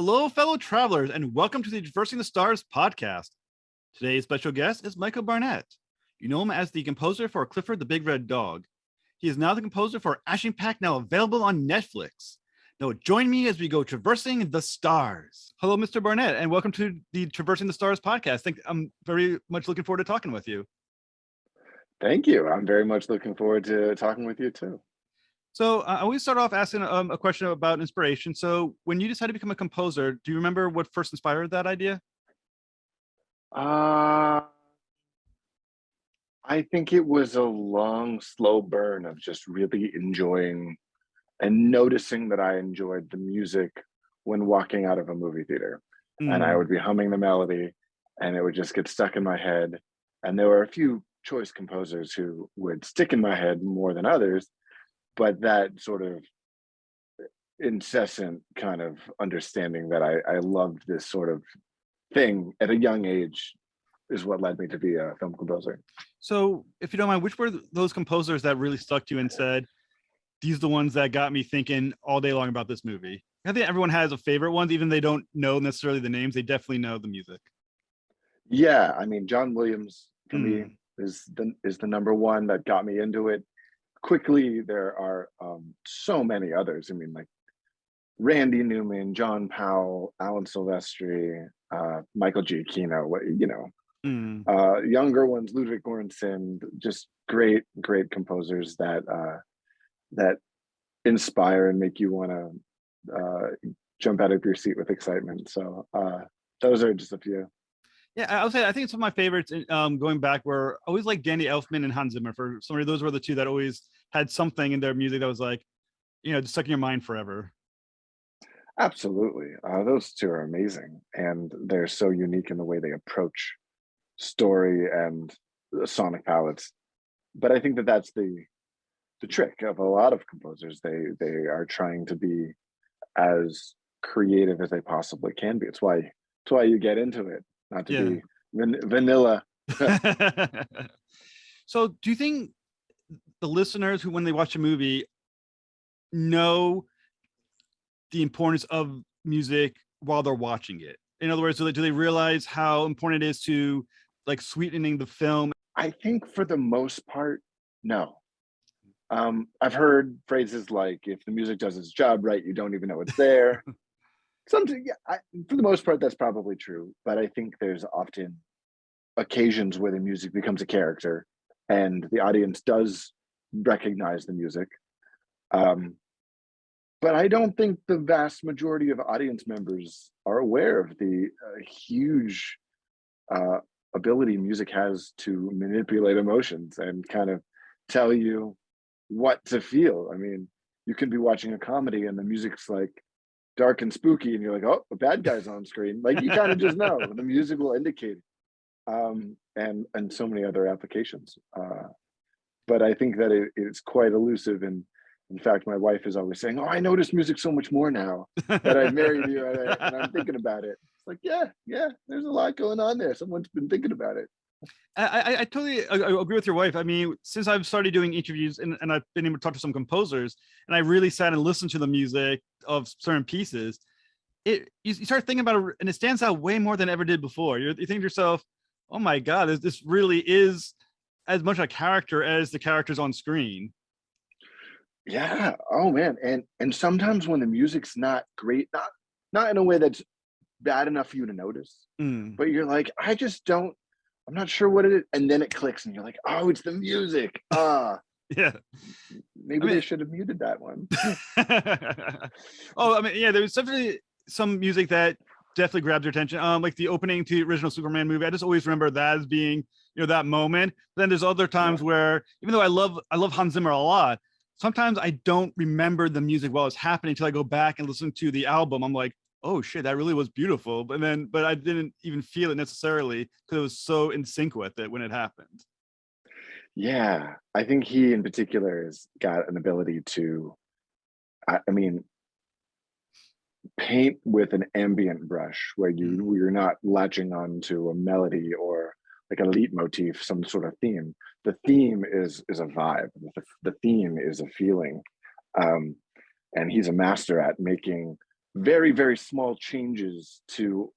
Hello, fellow travelers, and welcome to the Traversing the Stars podcast. Today's special guest is Michael Barnett. You know him as the composer for Clifford the Big Red Dog. He is now the composer for Action Pack, now available on Netflix. Now, join me as we go traversing the stars. Hello, Mr. Barnett, and welcome to the Traversing the Stars podcast. I'm very much looking forward to talking with you. Thank you. I'm very much looking forward to talking with you too. So I always start off asking a question about inspiration. So when you decided to become a composer, do you remember what first inspired that idea? I think it was a long, slow burn of just really enjoying and noticing that I enjoyed the music when walking out of a movie theater. And I would be humming the melody and it would just get stuck in my head. And there were a few choice composers who would stick in my head more than others, but that sort of incessant kind of understanding that I loved this sort of thing at a young age is what led me to be a film composer. So if you don't mind, which were those composers that really stuck to you and said, these are the ones that got me thinking all day long about this movie? I think everyone has a favorite ones, even they don't know necessarily the names, they definitely know the music. Yeah, I mean, John Williams for me is the number one that got me into it. Quickly, there are so many others. I mean, like Randy Newman, John Powell, Alan Silvestri, Michael Giacchino, younger ones, Ludwig Göransson, just great composers that inspire and make you want to jump out of your seat with excitement. So those are just a few. Yeah, I would say I think some of my favorites going back were always like Danny Elfman and Hans Zimmer. For some reason, those were the two that always had something in their music that was like, just stuck in your mind forever. Absolutely. Those two are amazing. And they're so unique in the way they approach story and sonic palettes. But I think that that's the trick of a lot of composers. They are trying to be as creative as they possibly can be. It's why you get into it, not to be vanilla. So do you think the listeners who, when they watch a movie, know the importance of music while they're watching it? In other words, do they realize how important it is to like sweetening the film? I think for the most part, no. I've heard phrases like, if the music does its job right, you don't even know it's there. Something, yeah, for the most part, that's probably true. But I think there's often occasions where the music becomes a character and the audience does recognize the music. But I don't think the vast majority of audience members are aware of the huge ability music has to manipulate emotions and kind of tell you what to feel. I mean, you can be watching a comedy and the music's like dark and spooky and you're like, oh, the bad guy's on screen. Like, you kind of just know. The music will indicate and so many other applications. But I think that it's quite elusive. And in fact, my wife is always saying, oh, I notice music so much more now that I've married you and I'm thinking about it. It's like, yeah, there's a lot going on there. Someone's been thinking about it. I totally agree with your wife. I mean, since I've started doing interviews and I've been able to talk to some composers and I really sat and listened to the music of certain pieces, you start thinking about it and it stands out way more than it ever did before. You think to yourself, oh my God, this really is as much a character as the characters on screen. Yeah. Oh man. And sometimes when the music's not great, not in a way that's bad enough for you to notice, but you're like, I'm not sure what it is. And then it clicks and you're like, oh, it's the music. Yeah. Maybe they should have muted that one. Oh, I mean, yeah, there was definitely some music that definitely grabbed your attention. Like the opening to the original Superman movie. I just always remember that as being, that moment. But then there's other times where, even though I love Hans Zimmer a lot, sometimes I don't remember the music while it's happening until I go back and listen to the album. I'm like, oh shit, that really was beautiful. But I didn't even feel it necessarily because it was so in sync with it when it happened. Yeah, I think he in particular has got an ability to, I mean, paint with an ambient brush where you're not latching on to a melody or like a leitmotif, some sort of theme. The theme is a vibe. The theme is a feeling, and he's a master at making very, very small changes to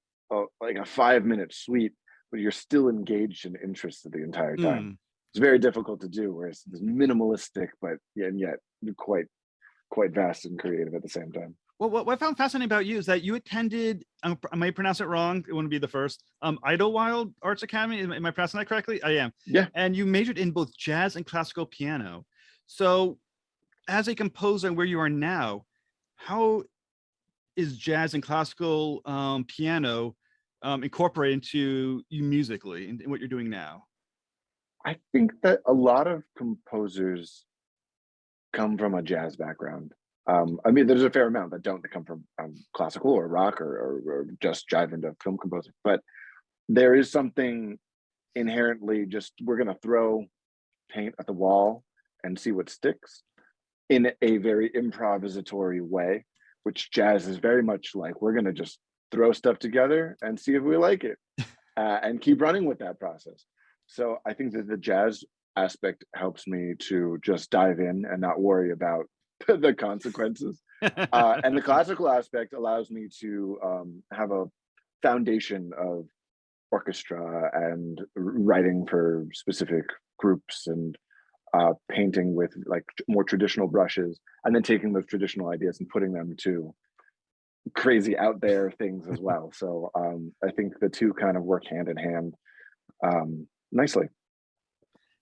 like a 5-minute suite, but you're still engaged and interested the entire time. Mm. It's very difficult to do, whereas it's minimalistic, but and yet quite vast and creative at the same time. Well, what I found fascinating about you is that you attended, I might pronounce it wrong, it wouldn't be the first, Idlewild Arts Academy. Am I pronouncing that correctly? I am. Yeah. And you majored in both jazz and classical piano. So as a composer and where you are now, how is jazz and classical piano incorporated into you musically and what you're doing now? I think that a lot of composers come from a jazz background. I mean, there's a fair amount that don't, that come from classical or rock or just jive into film composing. But there is something inherently just, we're going to throw paint at the wall and see what sticks in a very improvisatory way, which jazz is very much like. We're going to just throw stuff together and see if we like it and keep running with that process. So I think that the jazz aspect helps me to just dive in and not worry about the consequences. And the classical aspect allows me to have a foundation of orchestra and writing for specific groups and painting with like more traditional brushes, and then taking those traditional ideas and putting them to crazy out there things as well. So I think the two kind of work hand in hand nicely.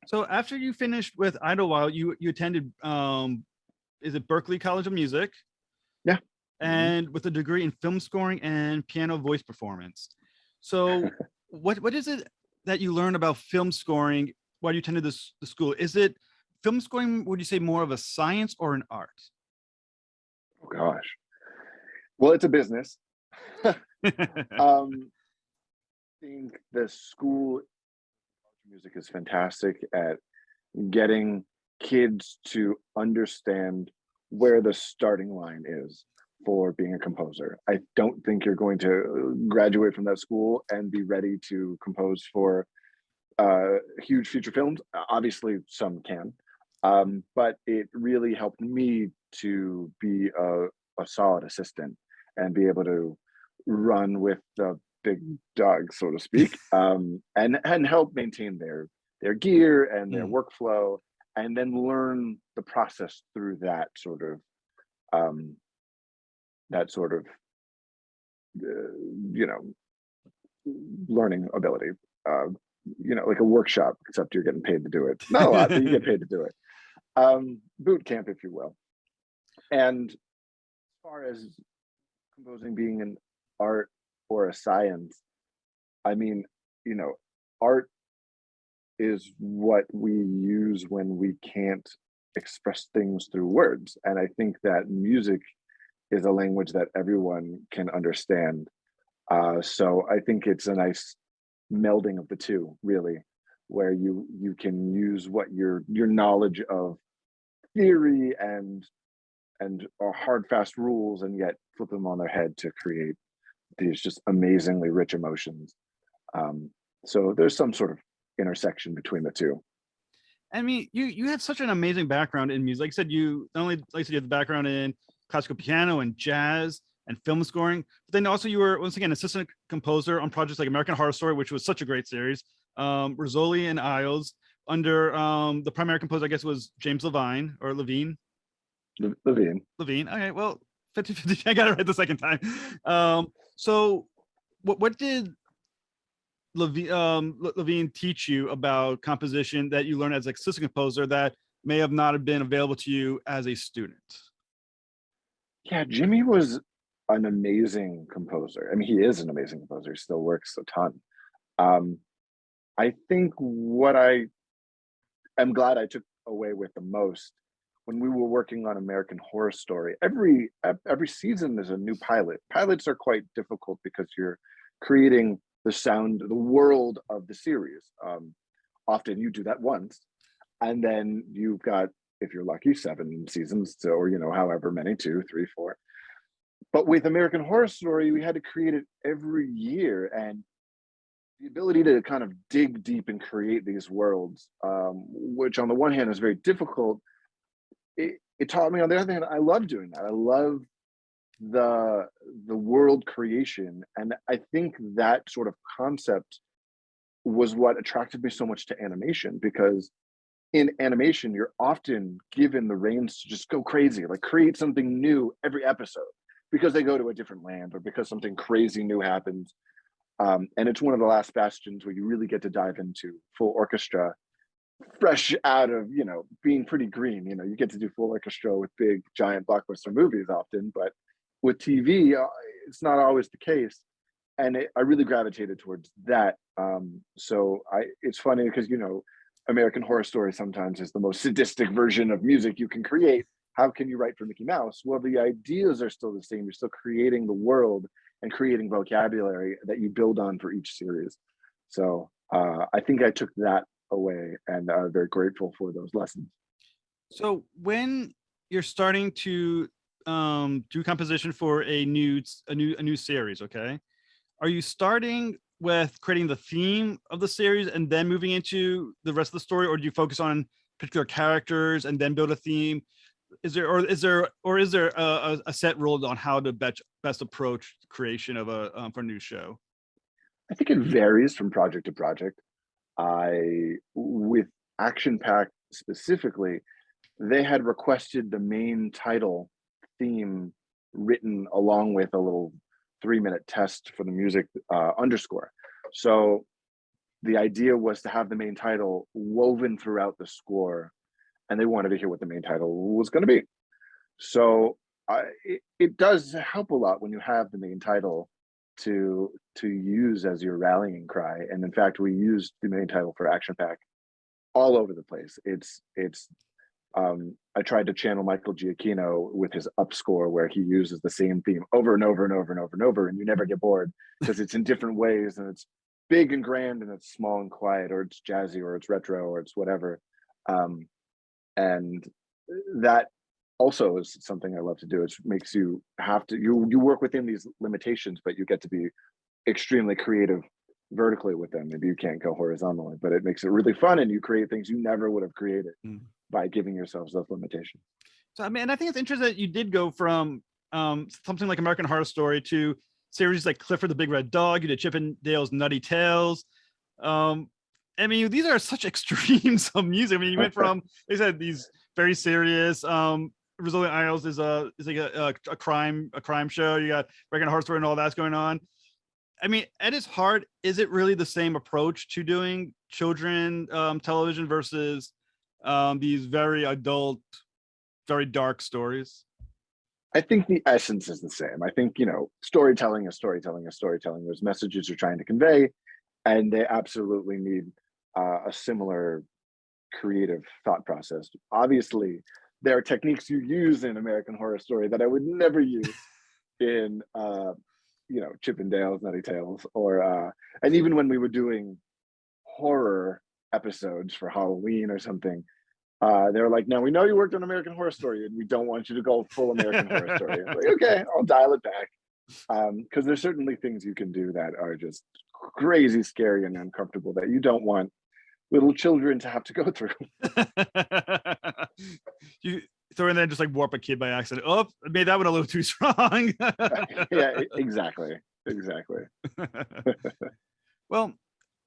So after you finished with Idlewild, you attended is it Berklee College of Music? Yeah. And with a degree in film scoring and piano voice performance. So what is it that you learn about film scoring while you attended the school? Is it film scoring, would you say, more of a science or an art? Oh gosh. Well, it's a business. I think the school of music is fantastic at getting kids to understand where the starting line is for being a composer. I don't think you're going to graduate from that school and be ready to compose for huge feature films. Obviously, some can, but it really helped me to be a solid assistant and be able to run with the big dog, so to speak, and help maintain their gear and their workflow, and then learn the process through that sort of you know, learning ability. Like a workshop, except you're getting paid to do it. Not a lot, but you get paid to do it. Boot camp, if you will. And as far as composing being an art or a science, I mean, art is what we use when we can't express things through words. And I think that music is a language that everyone can understand. So I think it's a nice melding of the two, really, where you can use what your knowledge of theory and hard fast rules, and yet flip them on their head to create these just amazingly rich emotions. So there's some sort of intersection between the two. I mean, you had such an amazing background in music. Like I said, you not only, like I said, you had the background in classical piano and jazz and film scoring, but then also you were, once again, assistant composer on projects like American Horror Story, which was such a great series, Rizzoli and Isles, under the primary composer, I guess, was James Levine or Levine. Levine. Okay, well, 50-50. I got it right the second time. So what did Levine teach you about composition that you learned as an assistant composer that may have not have been available to you as a student? Yeah, Jimmy was an amazing composer. I mean, he is an amazing composer. He still works a ton. I think what I am glad I took away with the most when we were working on American Horror Story, every season is a new pilot. Pilots are quite difficult because you're creating the sound, the world of the series. Often you do that once, and then you've got, if you're lucky, 7 seasons, or however many, 2, 3, 4. But with American Horror Story, we had to create it every year, and the ability to kind of dig deep and create these worlds, which on the one hand is very difficult, it taught me, on the other hand, I love doing that. I love the world creation. And I think that sort of concept was what attracted me so much to animation, because in animation you're often given the reins to just go crazy, like create something new every episode, because they go to a different land or because something crazy new happens. And it's one of the last bastions where you really get to dive into full orchestra, fresh out of, being pretty green. You get to do full orchestra with big giant blockbuster movies often, but with TV it's not always the case. And I really gravitated towards that. So it's funny because American Horror Story sometimes is the most sadistic version of music you can create. How can you write for Mickey Mouse? Well, the ideas are still the same. You're still creating the world and creating vocabulary that you build on for each series. So I think I took that away, and I'm very grateful for those lessons. So when you're starting to do composition for a new series, okay, are you starting with creating the theme of the series and then moving into the rest of the story, or do you focus on particular characters and then build a theme? Is there a set rule on how to best approach creation of for a new show? I think it varies from project to project. With Action Pack specifically, they had requested the main title theme written along with a little 3-minute test for the music underscore. So the idea was to have the main title woven throughout the score, and they wanted to hear what the main title was going to be. So it does help a lot when you have the main title to use as your rallying cry. And in fact, we used the main title for Action Pack all over the place. I tried to channel Michael Giacchino with his Up score, where he uses the same theme over and over and over and over and over, and you never get bored because it's in different ways, and it's big and grand, and it's small and quiet, or it's jazzy, or it's retro, or it's whatever. And that also is something I love to do. It makes you have to you work within these limitations, but you get to be extremely creative vertically with them. Maybe you can't go horizontally, but it makes it really fun, and you create things you never would have created by giving yourselves those limitations. So I mean, and I think it's interesting that you did go from something like American Horror Story to series like Clifford the Big Red Dog. You did Chip and Dale's Nutty Tales. I mean, these are such extremes of music. I mean, you went from, they said, these very serious. Rizzoli and Isles is like a crime show. You got American Horror Story and all that's going on. I mean, at its heart, is it really the same approach to doing children television versus these very adult, very dark stories? I think the essence is the same. I think, storytelling is storytelling is storytelling. There's messages you're trying to convey, and they absolutely need a similar creative thought process. Obviously, there are techniques you use in American Horror Story that I would never use in Chip and Dale's Nutty Tales, or and even when we were doing horror episodes for Halloween or something, they were like, "Now we know you worked on American Horror Story, and we don't want you to go full American Horror Story." I'm like, okay, I'll dial it back, because there's certainly things you can do that are just crazy, scary, and uncomfortable that you don't want little children to have to go through. You throw in there just like warp a kid by accident. Oh, I made that one a little too strong. Yeah, exactly. Well,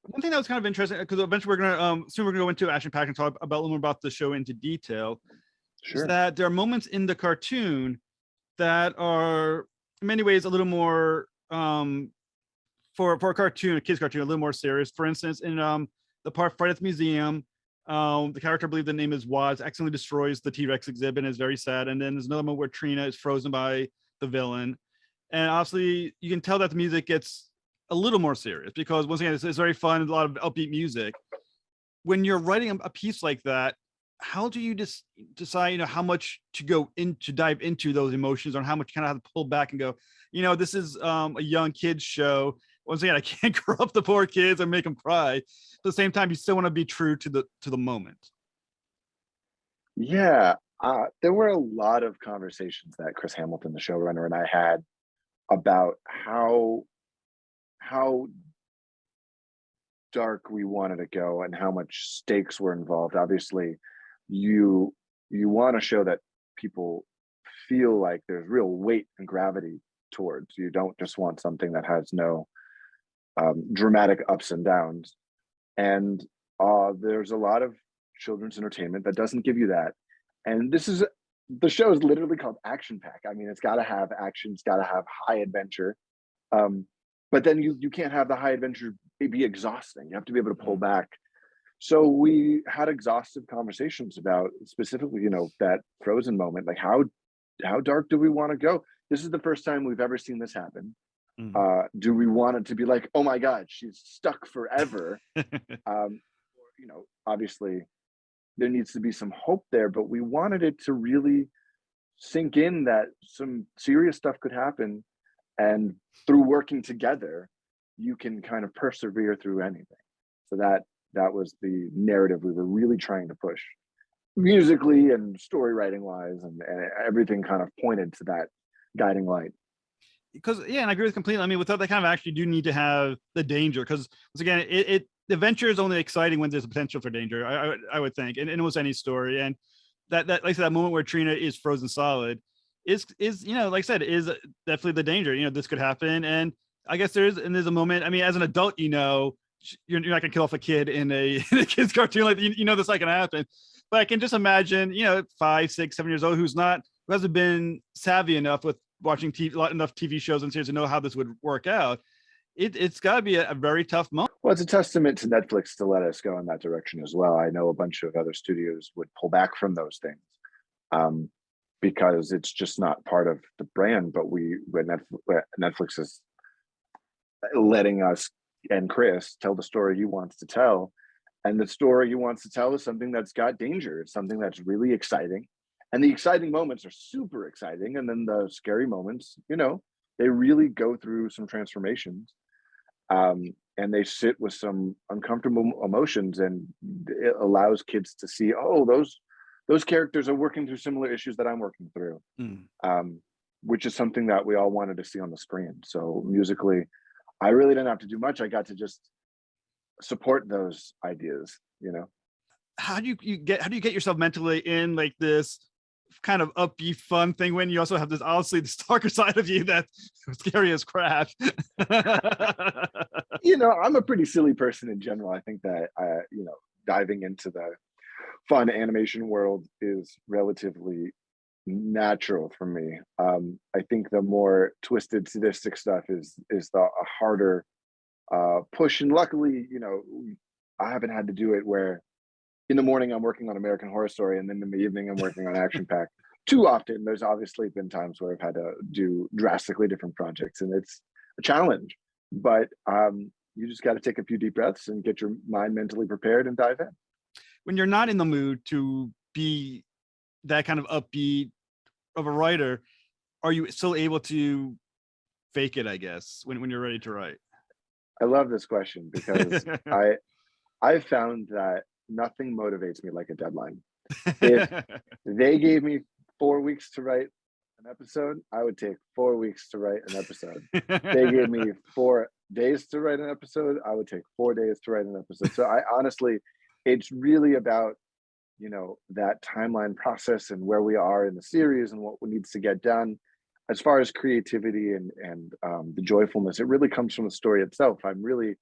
one thing that was kind of interesting, because eventually we're gonna soon we're gonna go into Action Pack and talk about a little more about the show into detail. Sure. Is that there are moments in the cartoon that are in many ways a little more for a cartoon, a kid's cartoon, a little more serious. For instance, in the part Fright at the Museum, the character, I believe the name is Waz, accidentally destroys the T-Rex exhibit and is very sad. And then there's another moment where Trina is frozen by the villain. And obviously you can tell that the music gets a little more serious because once again, it's very fun, a lot of upbeat music. When you're writing a piece like that, how do you just decide, how much to go in to dive into those emotions, or how much kind of have to pull back and go, this is a young kids show. Once again, I can't grow up the poor kids and make them cry. At the same time, you still want to be true to the moment. Yeah, there were a lot of conversations that Chris Hamilton, the showrunner, and I had about how dark we wanted to go and how much stakes were involved. Obviously, you want to show that people feel like there's real weight and gravity towards. You don't just want something that has no dramatic ups and downs. And there's a lot of children's entertainment that doesn't give you that. And the show is literally called Action Pack. I mean, it's got to have action, it's got to have high adventure. But then you can't have the high adventure be exhausting. You have to be able to pull back. So we had exhaustive conversations about specifically, that Frozen moment. Like, how dark do we want to go? This is the first time we've ever seen this happen. Do we want it to be like, oh my God, she's stuck forever? Obviously there needs to be some hope there, but we wanted it to really sink in that some serious stuff could happen, and through working together, you can kind of persevere through anything. So that was the narrative we were really trying to push, musically and story writing wise, and everything kind of pointed to that guiding light. Because and I agree with completely. I mean, without that kind of action, you do need to have the danger. Because once again, the adventure is only exciting when there's a potential for danger. I would think, and it was any story. And that like I said, that moment where Trina is frozen solid is like I said, is definitely the danger. This could happen, and I guess there's a moment. I mean, as an adult, you're not gonna kill off a kid in a kid's cartoon, like this not gonna happen. But I can just imagine, 5, 6, 7 years old who hasn't been savvy enough with watching enough TV shows and series to know how this would work out. It's got to be a very tough moment. Well, it's a testament to Netflix to let us go in that direction as well. I know a bunch of other studios would pull back from those things because it's just not part of the brand. But Netflix is letting us and Chris tell the story he wants to tell, and the story he wants to tell is something that's got danger. It's something that's really exciting. And the exciting moments are super exciting. And then the scary moments, they really go through some transformations. And they sit with some uncomfortable emotions, and it allows kids to see, oh, those characters are working through similar issues that I'm working through, which is something that we all wanted to see on the screen. So musically, I really didn't have to do much. I got to just support those ideas, How do you get yourself mentally in like this kind of upbeat fun thing when you also have this obviously this darker side of you that's scary as crap? I'm a pretty silly person in general. I think that diving into the fun animation world is relatively natural for me. I think the more twisted sadistic stuff is the harder push, and luckily I haven't had to do it where in the morning I'm working on American Horror Story, and then in the evening I'm working on Action Pack too often. There's obviously been times where I've had to do drastically different projects, and it's a challenge, but you just got to take a few deep breaths and get your mind mentally prepared and dive in. When you're not in the mood to be that kind of upbeat of a writer, are you still able to fake it, I guess, when you're ready to write? I love this question because I found that nothing motivates me like a deadline. If they gave me 4 weeks to write an episode, I would take 4 weeks to write an episode. They gave me 4 days to write an episode, I would take 4 days to write an episode. So I honestly, it's really about that timeline process and where we are in the series and what needs to get done. As far as creativity and the joyfulness, it really comes from the story itself. I'm really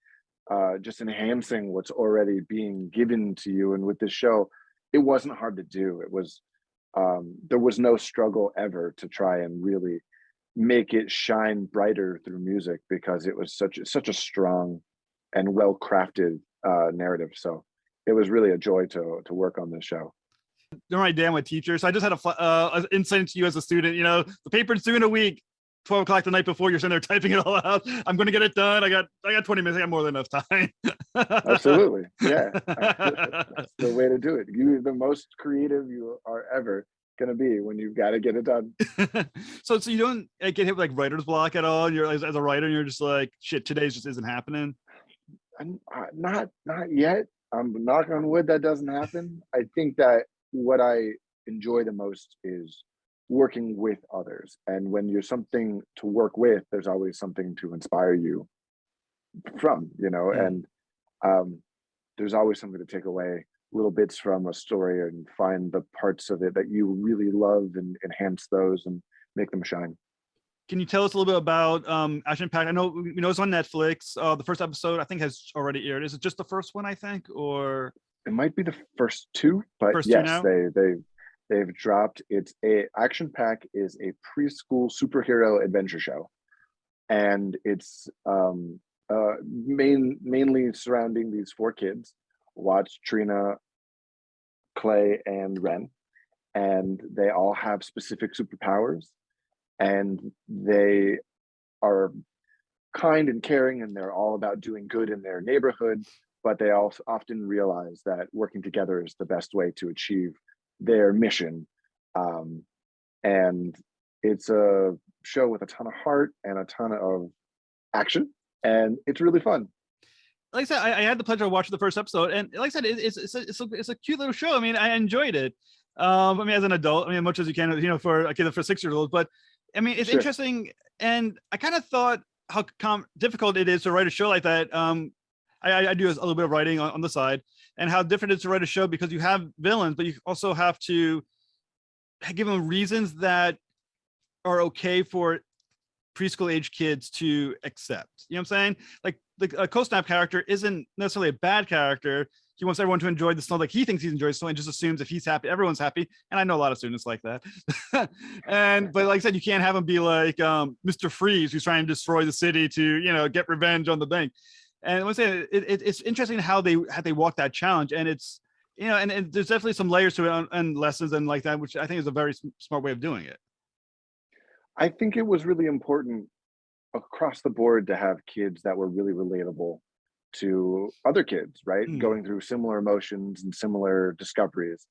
just enhancing what's already being given to you. And with this show, it wasn't hard to do. It was there was no struggle ever to try and really make it shine brighter through music, because it was such a strong and well crafted narrative. So it was really a joy to work on this show. Don't write down with teachers. So I just had an insight into you as a student. The paper's due in a week. 12 o'clock the night before, you're sitting there typing it all out. I'm going to get it done. I got 20 minutes. I got more than enough time. Absolutely. Yeah. That's the way to do it. You're the most creative you are ever going to be when you've got to get it done. So you don't get hit with like writer's block at all? You're as a writer, and you're just like, shit, today's just isn't happening. Not yet. I'm knock on wood that doesn't happen. I think that what I enjoy the most is working with others, and when you're something to work with, there's always something to inspire you from, and there's always something to take away little bits from a story and find the parts of it that you really love and enhance those and make them shine. Can you tell us a little bit about Action Pack? I know we know it's on Netflix. The first episode I think has already aired. Is it just the first one, I think, or It might be the first two, but first two yes, now? they've dropped. It's a Action Pack is a preschool superhero adventure show, and it's mainly surrounding these four kids: Watts, Trina, Clay, and Ren, and they all have specific superpowers, and they are kind and caring, and they're all about doing good in their neighborhood, but they also often realize that working together is the best way to achieve their mission. um, and it's a show with a ton of heart and a ton of action, and it's really fun. Like I said, I had the pleasure of watching the first episode, and like I said, it's a cute little show. I mean, I enjoyed it. I mean, as an adult, I mean, as much as you can, you know, for a kid for 6 years old. But I mean, it's Sure. interesting, and I kind of thought how difficult it is to write a show like that. I do a little bit of writing on the side, and how different it is to write a show because you have villains, but you also have to give them reasons that are okay for preschool age kids to accept. You know what I'm saying? Like the Co-Snap character isn't necessarily a bad character. He wants everyone to enjoy the snow like he thinks he enjoys snow, and just assumes if he's happy, everyone's happy. And I know a lot of students like that. But like I said, you can't have him be like Mr. Freeze, who's trying to destroy the city to, you know, get revenge on the bank. And I would say it's interesting how they walk that challenge, and it's, you know, and there's definitely some layers to it and lessons and like that, which I think is a very smart way of doing it. I think it was really important across the board to have kids that were really relatable to other kids, right? Mm. Going through similar emotions and similar discoveries.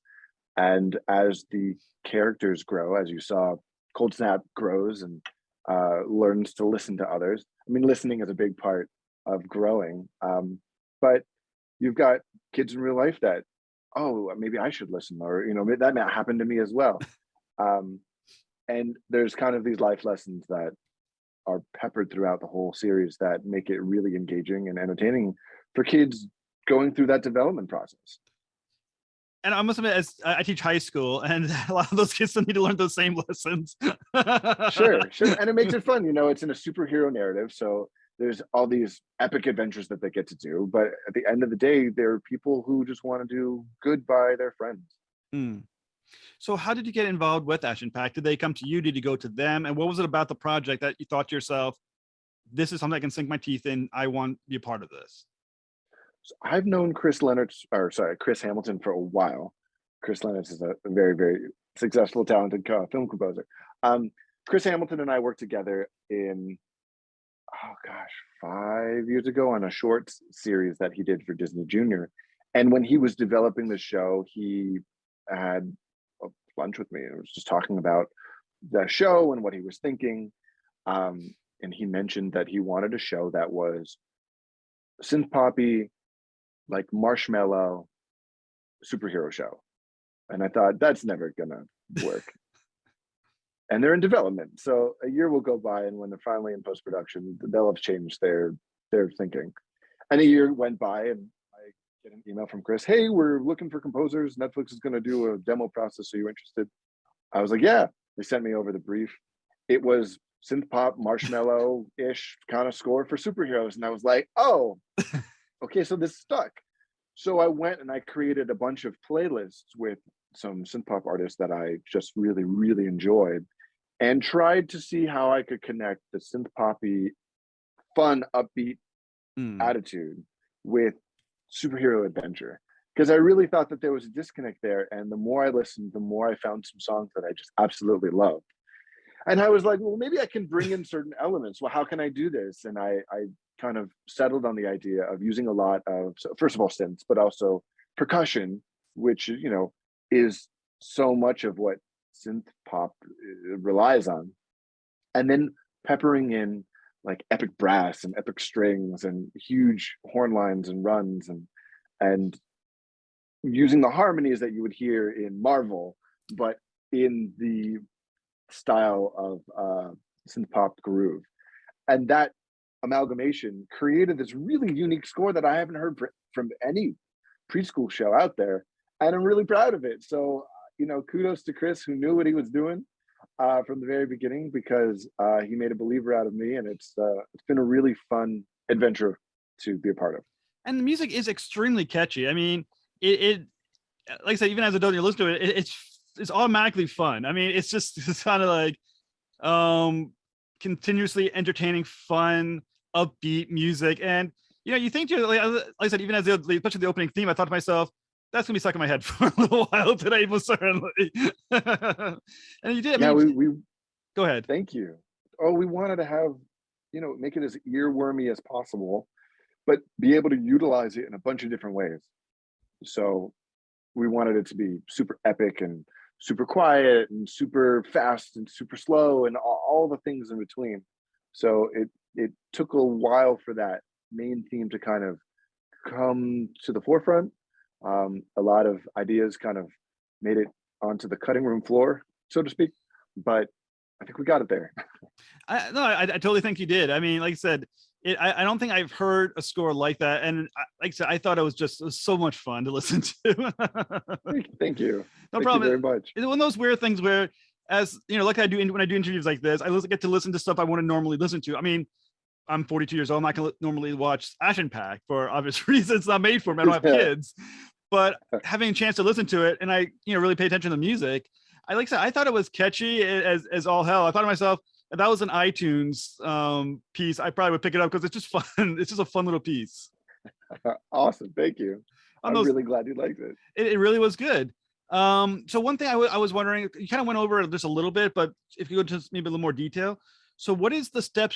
And as the characters grow, as you saw, Cold Snap grows and learns to listen to others. I mean, listening is a big part of growing. But you've got kids in real life that, oh, maybe I should listen, or, you know, that might happen to me as well. Um, and there's kind of these life lessons that are peppered throughout the whole series that make it really engaging and entertaining for kids going through that development process. And I must admit, as I teach high school, and a lot of those kids still need to learn those same lessons. Sure, sure. And it makes it fun. You know, it's in a superhero narrative. So there's all these epic adventures that they get to do. But at the end of the day, they're people who just want to do good by their friends. Mm. So how did you get involved with Action Pack? Did they come to you? Did you go to them? And what was it about the project that you thought to yourself, this is something I can sink my teeth in. I want to be a part of this? So I've known Chris Hamilton for a while. Chris Lennox is a very, very successful, talented film composer. Chris Hamilton and I worked together in, oh gosh, 5 years ago on a short series that he did for Disney Junior. And when he was developing the show, he had a lunch with me and was just talking about the show and what he was thinking. And he mentioned that he wanted a show that was synth poppy, like marshmallow superhero show. And I thought, that's never gonna work. And they're in development, so a year will go by, and when they're finally in post-production, they'll have changed their thinking. And a year went by, and I get an email from Chris, hey, we're looking for composers, Netflix is going to do a demo process, are you interested? I was like, yeah. They sent me over the brief. It was synth pop marshmallow-ish kind of score for superheroes, and I was like, oh, okay, so this stuck. So I went and I created a bunch of playlists with some synth pop artists that I just really, really enjoyed, and tried to see how I could connect the synth poppy, fun, upbeat attitude with superhero adventure. Because I really thought that there was a disconnect there. And the more I listened, the more I found some songs that I just absolutely loved. And I was like, well, maybe I can bring in certain elements. Well, how can I do this? And I kind of settled on the idea of using a lot of, so first of all, synths, but also percussion, which, you know, is so much of what synth pop relies on. And then peppering in like epic brass and epic strings and huge horn lines and runs, and using the harmonies that you would hear in Marvel, but in the style of synth pop groove. And that amalgamation created this really unique score that I haven't heard from any preschool show out there. and I'm really proud of it. So, kudos to Chris, who knew what he was doing from the very beginning, because he made a believer out of me, and it's been a really fun adventure to be a part of. And the music is extremely catchy. I mean, it like I said, even as a adult, you listen to it, it's automatically fun. I mean, it's kind of like continuously entertaining, fun, upbeat music. And you think like I said, even as especially the opening theme, I thought to myself, that's gonna be stuck in my head for a little while today, most certainly. And you did. I mean, We go ahead. thank you. Oh, we wanted to have, make it as earwormy as possible, but be able to utilize it in a bunch of different ways. So we wanted it to be super epic and super quiet and super fast and super slow and all the things in between. So it took a while for that main theme to kind of come to the forefront. A lot of ideas kind of made it onto the cutting room floor, so to speak, but I think we got it there. I totally think you did. I mean, like I said, I don't think I've heard a score like that, and like I said, I thought it was so much fun to listen to. Thank you. No Thank problem. you very much. It's one of those weird things where, as like I do when I do interviews like this, I get to listen to stuff I wouldn't normally listen to. I mean, I'm 42 years old. I'm not going to normally watch Action Pack for obvious reasons. It's not made for me. I don't have kids. But having a chance to listen to it, and I really pay attention to the music, like I said, I thought it was catchy as all hell. I thought to myself, if that was an iTunes piece, I probably would pick it up because it's just fun. It's just a fun little piece. Awesome. Thank you. I'm really glad you liked it. It really was good. So one thing I was wondering, you kind of went over this a little bit, but if you go into maybe a little more detail. So what is the steps